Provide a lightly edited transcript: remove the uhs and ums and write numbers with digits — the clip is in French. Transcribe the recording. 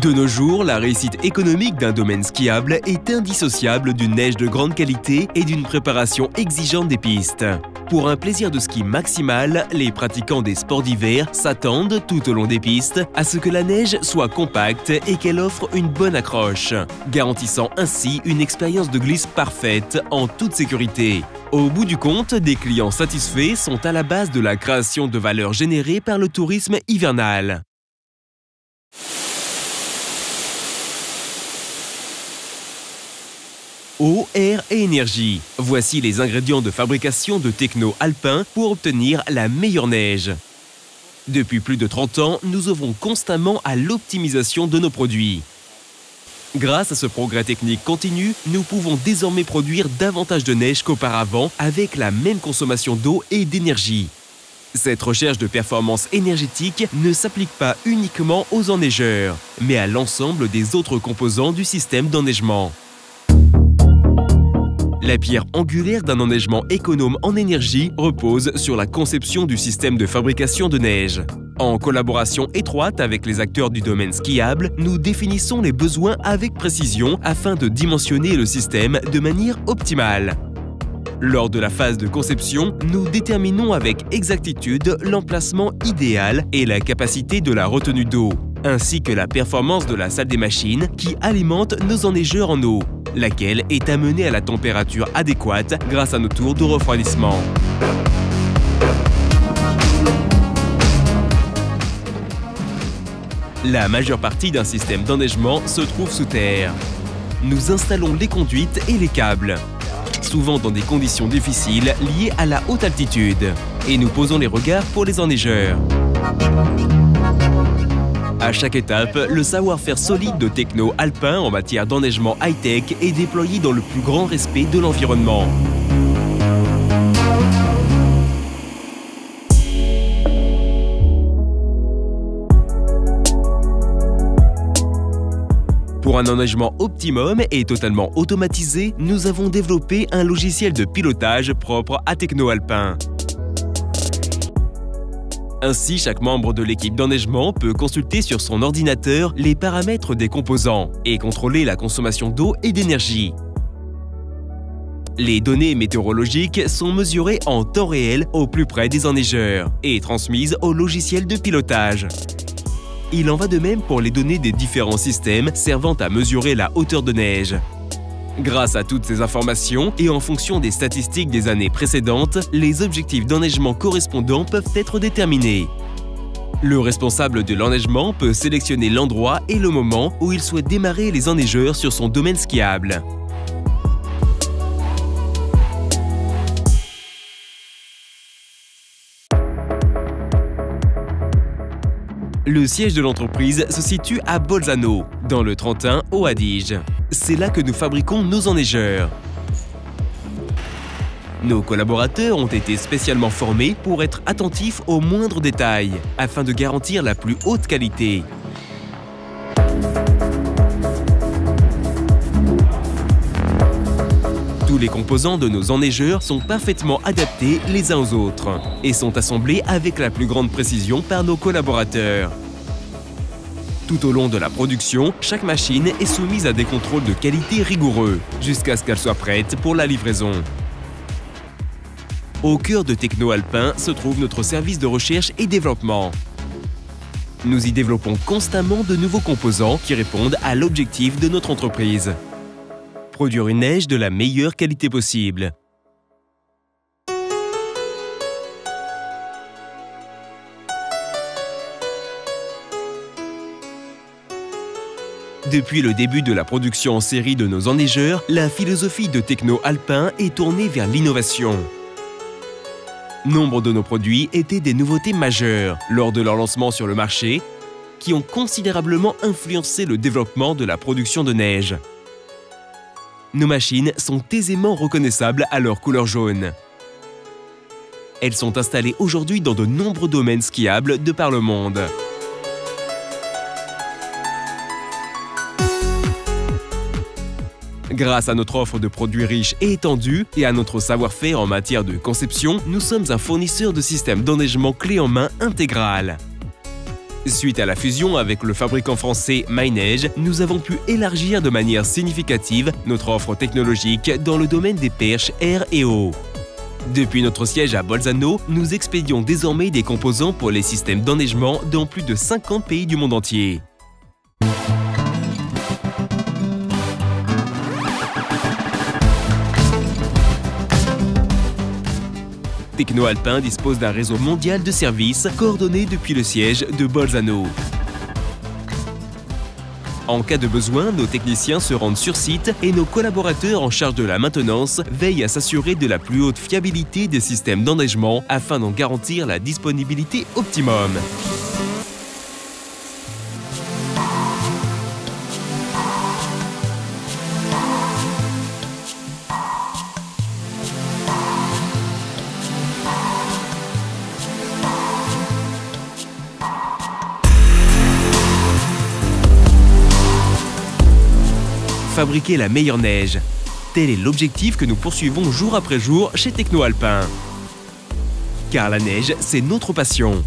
De nos jours, la réussite économique d'un domaine skiable est indissociable d'une neige de grande qualité et d'une préparation exigeante des pistes. Pour un plaisir de ski maximal, les pratiquants des sports d'hiver s'attendent tout au long des pistes à ce que la neige soit compacte et qu'elle offre une bonne accroche, garantissant ainsi une expérience de glisse parfaite en toute sécurité. Au bout du compte, des clients satisfaits sont à la base de la création de valeur générée par le tourisme hivernal. Eau, air et énergie. Voici les ingrédients de fabrication de Tekno Alpin pour obtenir la meilleure neige. Depuis plus de 30 ans, nous œuvrons constamment à l'optimisation de nos produits. Grâce à ce progrès technique continu, nous pouvons désormais produire davantage de neige qu'auparavant avec la même consommation d'eau et d'énergie. Cette recherche de performance énergétique ne s'applique pas uniquement aux enneigeurs, mais à l'ensemble des autres composants du système d'enneigement. La pierre angulaire d'un enneigement économe en énergie repose sur la conception du système de fabrication de neige. En collaboration étroite avec les acteurs du domaine skiable, nous définissons les besoins avec précision afin de dimensionner le système de manière optimale. Lors de la phase de conception, nous déterminons avec exactitude l'emplacement idéal et la capacité de la retenue d'eau, ainsi que la performance de la salle des machines qui alimente nos enneigeurs en eau, laquelle est amenée à la température adéquate grâce à nos tours de refroidissement. La majeure partie d'un système d'enneigement se trouve sous terre. Nous installons les conduites et les câbles, souvent dans des conditions difficiles liées à la haute altitude, et nous posons les regards pour les enneigeurs. À chaque étape, le savoir-faire solide de Tekno Alpin en matière d'enneigement high-tech est déployé dans le plus grand respect de l'environnement. Pour un enneigement optimum et totalement automatisé, nous avons développé un logiciel de pilotage propre à Tekno Alpin. Ainsi, chaque membre de l'équipe d'enneigement peut consulter sur son ordinateur les paramètres des composants et contrôler la consommation d'eau et d'énergie. Les données météorologiques sont mesurées en temps réel au plus près des enneigeurs et transmises au logiciel de pilotage. Il en va de même pour les données des différents systèmes servant à mesurer la hauteur de neige. Grâce à toutes ces informations et en fonction des statistiques des années précédentes, les objectifs d'enneigement correspondants peuvent être déterminés. Le responsable de l'enneigement peut sélectionner l'endroit et le moment où il souhaite démarrer les enneigeurs sur son domaine skiable. Le siège de l'entreprise se situe à Bolzano, dans le Trentin, au Adige. C'est là que nous fabriquons nos enneigeurs. Nos collaborateurs ont été spécialement formés pour être attentifs aux moindres détails, afin de garantir la plus haute qualité. Tous les composants de nos enneigeurs sont parfaitement adaptés les uns aux autres et sont assemblés avec la plus grande précision par nos collaborateurs. Tout au long de la production, chaque machine est soumise à des contrôles de qualité rigoureux, jusqu'à ce qu'elle soit prête pour la livraison. Au cœur de Tekno Alpin se trouve notre service de recherche et développement. Nous y développons constamment de nouveaux composants qui répondent à l'objectif de notre entreprise. Produire une neige de la meilleure qualité possible. Depuis le début de la production en série de nos enneigeurs, la philosophie de Tekno Alpin est tournée vers l'innovation. Nombre de nos produits étaient des nouveautés majeures lors de leur lancement sur le marché, qui ont considérablement influencé le développement de la production de neige. Nos machines sont aisément reconnaissables à leur couleur jaune. Elles sont installées aujourd'hui dans de nombreux domaines skiables de par le monde. Grâce à notre offre de produits riches et étendue et à notre savoir-faire en matière de conception, nous sommes un fournisseur de systèmes d'enneigement clé en main intégral. Suite à la fusion avec le fabricant français MyNeige, nous avons pu élargir de manière significative notre offre technologique dans le domaine des perches air et eau. Depuis notre siège à Bolzano, nous expédions désormais des composants pour les systèmes d'enneigement dans plus de 50 pays du monde entier. Techno Alpin dispose d'un réseau mondial de services coordonné depuis le siège de Bolzano. En cas de besoin, nos techniciens se rendent sur site et nos collaborateurs en charge de la maintenance veillent à s'assurer de la plus haute fiabilité des systèmes d'enneigement afin d'en garantir la disponibilité optimum. Fabriquer la meilleure neige. Tel est l'objectif que nous poursuivons jour après jour chez Techno Alpin. Car la neige, c'est notre passion.